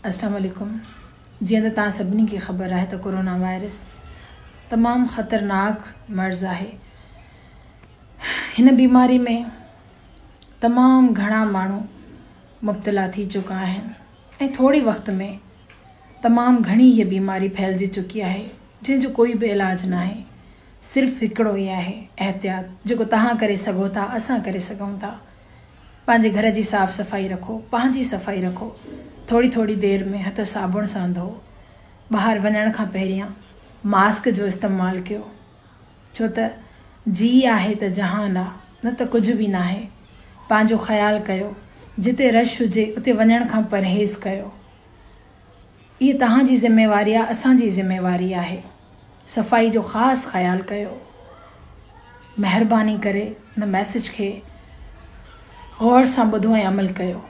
अस्सलाम वालेकुम। जीअं त तव्हां सभिनी खे ख़बर आहे त कोरोना वायरस तमामु ख़तरनाक मर्ज़ आहे। हिन बीमारी में तमामु घणा माण्हू मुब्तला थी चुका आहिनि ऐं थोड़ी वक़्त में तमामु घणी हीअ बीमारी फैलिजी चुकी आहे जंहिंजो कोई बि इलाज न आहे। सिर्फ़ु हिकिड़ो ई आहे एहतियात, जेको तव्हां करे सघो था, असां करे सघूं था। पंहिंजे घर जी साफ़ सफ़ाई रखो, पंहिंजी सफ़ाई रखो, थोड़ी थोड़ी देर में हथ साबुण सां धो, ॿाहिरि वञण खां पहिरियां मास्क जो इस्तेमालु कयो, छो त जी आहे त जहान आहे, न त कुझु बि न आहे। पंहिंजो ख़्यालु कयो, जिते रश हुजे उते वञण खां परहेज़ कयो। इहा तव्हांजी ज़िम्मेवारी आहे, असांजी ज़िम्मेवारी आहे। सफ़ाई जो ख़ासि ख़्यालु कयो। महिरबानी करे हिन मैसेज खे गौर सां ॿुधो ऐं अमल कयो।